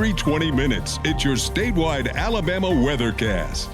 every 20 minutes. It's your statewide Alabama Weathercast.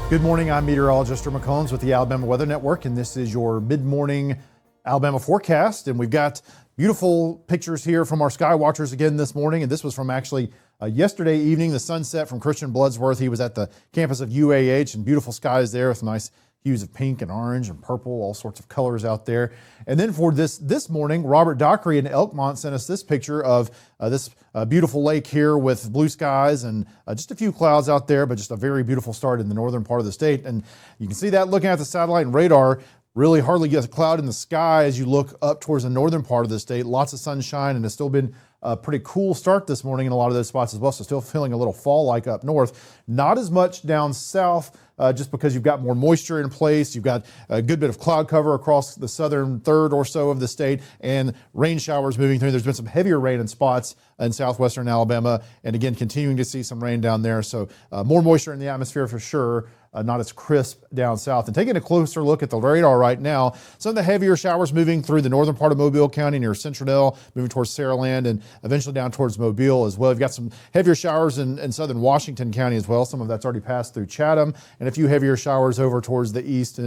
Good morning, I'm meteorologist James McCombs with the Alabama Weather Network, and this is your mid-morning Alabama forecast. And we've got beautiful pictures here from our sky watchers again this morning, and this was from actually yesterday evening, the sunset from Christian Bloodsworth. He was at the campus of UAH, and beautiful skies there with nice hues of pink and orange and purple, all sorts of colors out there. And then for this morning, Robert Dockery in Elkmont sent us this picture of this beautiful lake here with blue skies and just a few clouds out there, but just a very beautiful start in the northern part of the state. And you can see that looking at the satellite and radar. Really hardly get a cloud in the sky as you look up towards the northern part of the state. Lots of sunshine, and it's still been a pretty cool start this morning in a lot of those spots as well. So still feeling a little fall-like up north. Not as much down south, just because you've got more moisture in place. You've got a good bit of cloud cover across the southern third or so of the state, and rain showers moving through. There's been some heavier rain in spots in southwestern Alabama, and again, continuing to see some rain down there. So more moisture in the atmosphere for sure. Not as crisp down south. And taking a closer look at the radar right now, some of the heavier showers moving through the northern part of Mobile County near Centradale, moving towards Saraland, and eventually down towards Mobile as well. You've got some heavier showers in southern Washington County as well. Some of that's already passed through Chatham, and a few heavier showers over towards the east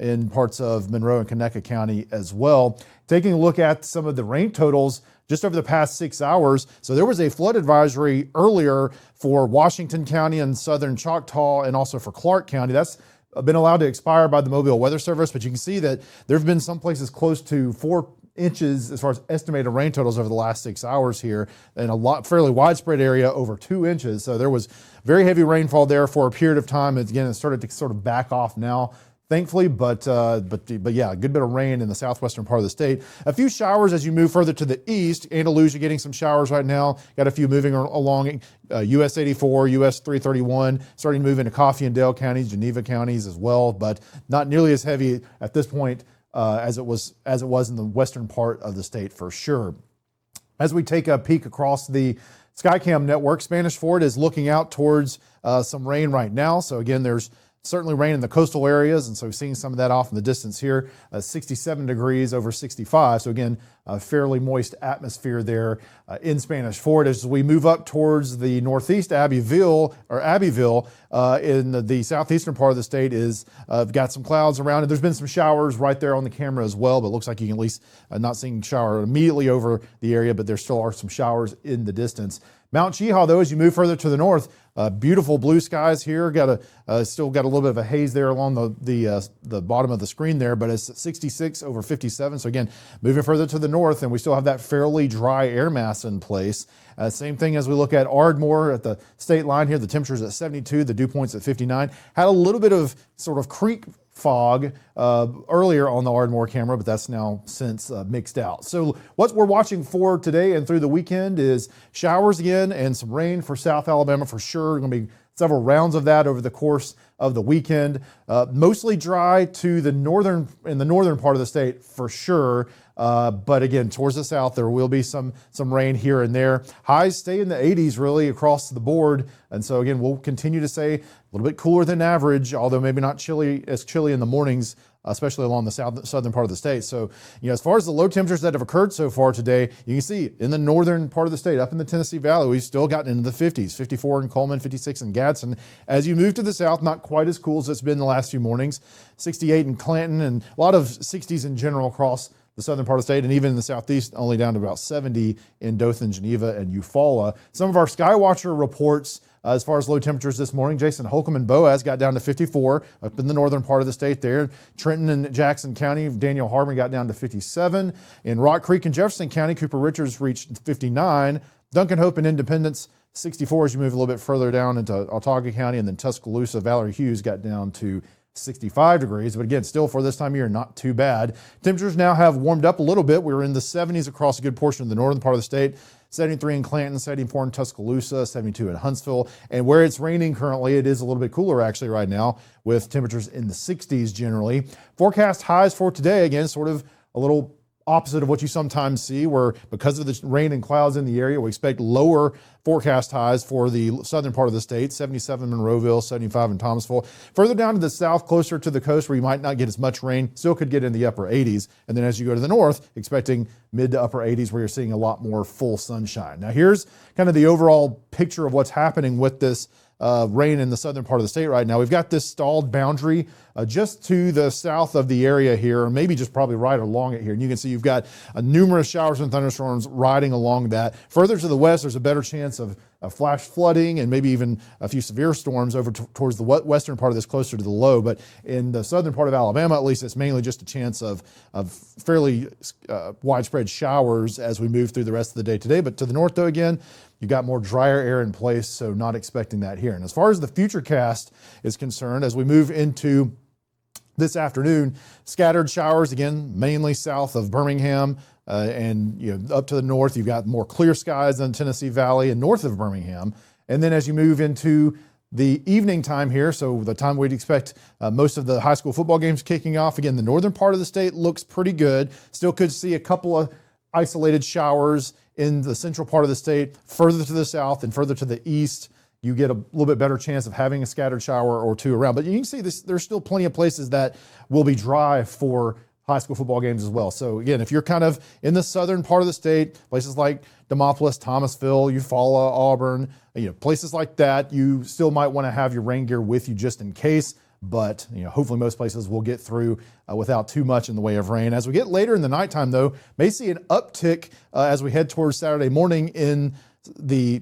in parts of Monroe and Conecuh County as well. Taking a look at some of the rain totals just over the past 6 hours. So there was a flood advisory earlier for Washington County and southern Choctaw, and also for Clark County. That's been allowed to expire by the Mobile Weather Service, but you can see that there have been some places close to 4 inches as far as estimated rain totals over the last 6 hours here, and fairly widespread area over 2 inches. So there was very heavy rainfall there for a period of time. And again, it started to sort of back off now, thankfully, but yeah, a good bit of rain in the southwestern part of the state. A few showers as you move further to the east. Andalusia getting some showers right now. Got a few moving along US 84, US 331, starting to move into Coffee and Dale counties, Geneva counties as well, but not nearly as heavy at this point as it was in the western part of the state for sure. As we take a peek across the Skycam network, Spanish Fort is looking out towards some rain right now. So again, there's certainly rain in the coastal areas, and so seeing some of that off in the distance here. 67 degrees over 65. So again, a fairly moist atmosphere there in Spanish Fort. As we move up towards the northeast, Abbeville in the southeastern part of the state is got some clouds around it. There's been some showers right there on the camera as well, but it looks like you can at least not seeing shower immediately over the area, but there still are some showers in the distance. Mount Cheaha, though, as you move further to the north, beautiful blue skies here. Still got a little bit of a haze there along the bottom of the screen there, but it's 66 over 57. So again, moving further to the north, and we still have that fairly dry air mass in place. Same thing as we look at Ardmore at the state line here. The temperature's at 72, the dew point's at 59. Had a little bit of sort of creek fog earlier on the Ardmore camera, but that's now since mixed out. So what we're watching for today and through the weekend is showers again and some rain for South Alabama for sure. Going to be several rounds of that over the course of the weekend. Mostly dry to the northern part of the state for sure. But again, towards the south, there will be some rain here and there. Highs stay in the 80s really across the board. And so again, we'll continue to say a little bit cooler than average, although maybe not as chilly in the mornings, especially along the southern part of the state. So, as far as the low temperatures that have occurred so far today, you can see in the northern part of the state, up in the Tennessee Valley, we've still gotten into the 50s, 54 in Coleman, 56 in Gadsden. As you move to the south, not quite as cool as it's been the last few mornings, 68 in Clanton, and a lot of 60s in general across the southern part of the state, and even in the southeast, only down to about 70 in Dothan, Geneva, and Eufaula. Some of our Skywatcher reports as far as low temperatures this morning, Jason Holcomb and Boaz got down to 54 up in the northern part of the state there. Trenton and Jackson County, Daniel Harbin got down to 57. In Rock Creek and Jefferson County, Cooper Richards reached 59. Duncan Hope and Independence, 64 as you move a little bit further down into Autauga County, and then Tuscaloosa, Valerie Hughes got down to 65 degrees, but again, still for this time of year, not too bad. Temperatures now have warmed up a little bit. We were in the 70s across a good portion of the northern part of the state. 73 in Clanton, 74 in Tuscaloosa, 72 in Huntsville. And where it's raining currently, it is a little bit cooler actually right now with temperatures in the 60s generally. Forecast highs for today, again, sort of a little opposite of what you sometimes see, where because of the rain and clouds in the area, we expect lower forecast highs for the southern part of the state, 77 in Monroeville, 75 in Thomasville. Further down to the south, closer to the coast, where you might not get as much rain, still could get in the upper 80s. And then as you go to the north, expecting mid to upper 80s, where you're seeing a lot more full sunshine. Now here's kind of the overall picture of what's happening with this rain in the southern part of the state right now. We've got this stalled boundary just to the south of the area here, or maybe just probably right along it here. And you can see you've got numerous showers and thunderstorms riding along that. Further to the west, there's a better chance of flash flooding and maybe even a few severe storms over towards the western part of this, closer to the low. But in the southern part of Alabama, at least, it's mainly just a chance of fairly widespread showers as we move through the rest of the day today. But to the north, though, again, you've got more drier air in place, so not expecting that here. And as far as the Futurecast is concerned, as we move into this afternoon, scattered showers, again, mainly south of Birmingham, and up to the north, you've got more clear skies in Tennessee Valley and north of Birmingham. And then as you move into the evening time here, so the time we'd expect most of the high school football games kicking off, again, the northern part of the state looks pretty good. Still could see a couple of isolated showers in the central part of the state. Further to the south and further to the east, you get a little bit better chance of having a scattered shower or two around. But you can see there's still plenty of places that will be dry for high school football games as well. So again, if you're kind of in the southern part of the state, places like Demopolis, Thomasville, Eufaula, Auburn, places like that, you still might want to have your rain gear with you just in case. But hopefully most places will get through without too much in the way of rain. As we get later in the nighttime, though, may see an uptick as we head towards Saturday morning in the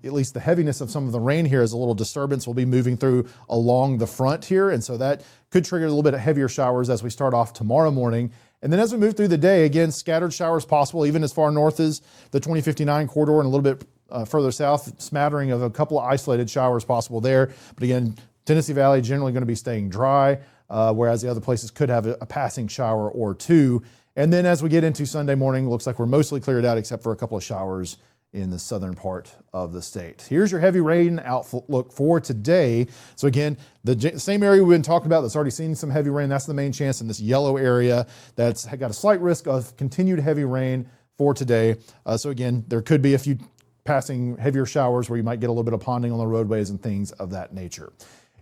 at least the heaviness of some of the rain here, as a little disturbance will be moving through along the front here. And so that could trigger a little bit of heavier showers as we start off tomorrow morning. And then as we move through the day, again, scattered showers possible, even as far north as the 2059 corridor and a little bit further south, smattering of a couple of isolated showers possible there. But again, Tennessee Valley generally going to be staying dry, whereas the other places could have a passing shower or two. And then as we get into Sunday morning, looks like we're mostly cleared out except for a couple of showers in the southern part of the state. Here's your heavy rain outlook for today. So again, the same area we've been talking about that's already seen some heavy rain, that's the main chance in this yellow area that's got a slight risk of continued heavy rain for today. So again, there could be a few passing heavier showers where you might get a little bit of ponding on the roadways and things of that nature.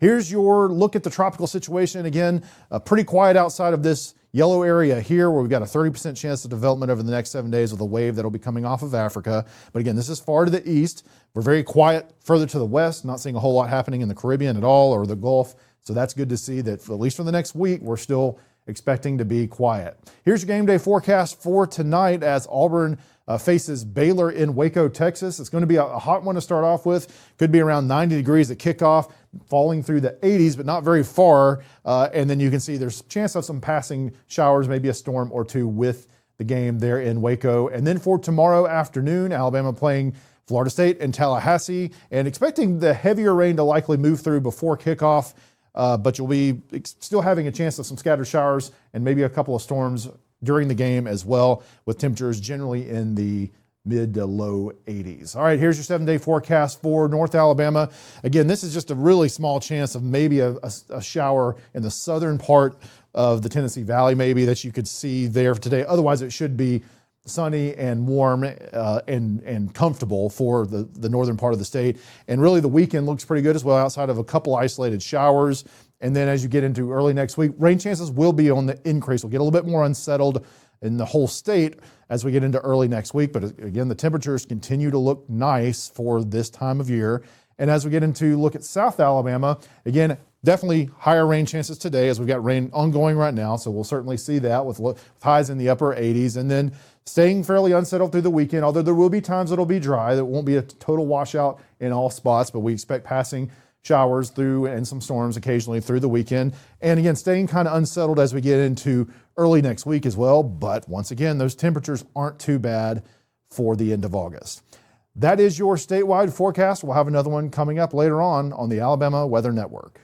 Here's your look at the tropical situation. Again, pretty quiet outside of this yellow area here, where we've got a 30% chance of development over the next 7 days with a wave that'll be coming off of Africa. But again, this is far to the east. We're very quiet further to the west, not seeing a whole lot happening in the Caribbean at all, or the Gulf. So that's good to see that, at least for the next week, we're still expecting to be quiet. Here's your game day forecast for tonight as Auburn faces Baylor in Waco, Texas. It's going to be a hot one to start off with. Could be around 90 degrees at kickoff, falling through the 80s, but not very far. And then you can see there's a chance of some passing showers, maybe a storm or two with the game there in Waco. And then for tomorrow afternoon, Alabama playing Florida State and Tallahassee, and expecting the heavier rain to likely move through before kickoff. But you'll be still having a chance of some scattered showers and maybe a couple of storms during the game as well, with temperatures generally in the mid to low 80s. All right, here's your 7-day forecast for North Alabama. Again, this is just a really small chance of maybe a shower in the southern part of the Tennessee Valley, maybe, that you could see there today. Otherwise, it should be sunny and warm and comfortable for the northern part of the state. And really the weekend looks pretty good as well, outside of a couple isolated showers. And then as you get into early next week, rain chances will be on the increase. We'll get a little bit more unsettled in the whole state as we get into early next week. But again, the temperatures continue to look nice for this time of year. And as we get into look at South Alabama, again, definitely higher rain chances today, as we've got rain ongoing right now. So we'll certainly see that with highs in the upper 80s. And then staying fairly unsettled through the weekend, although there will be times it'll be dry. There won't be a total washout in all spots, but we expect passing showers through and some storms occasionally through the weekend. And again, staying kind of unsettled as we get into early next week as well. But once again, those temperatures aren't too bad for the end of August. That is your statewide forecast. We'll have another one coming up later on the Alabama Weather Network.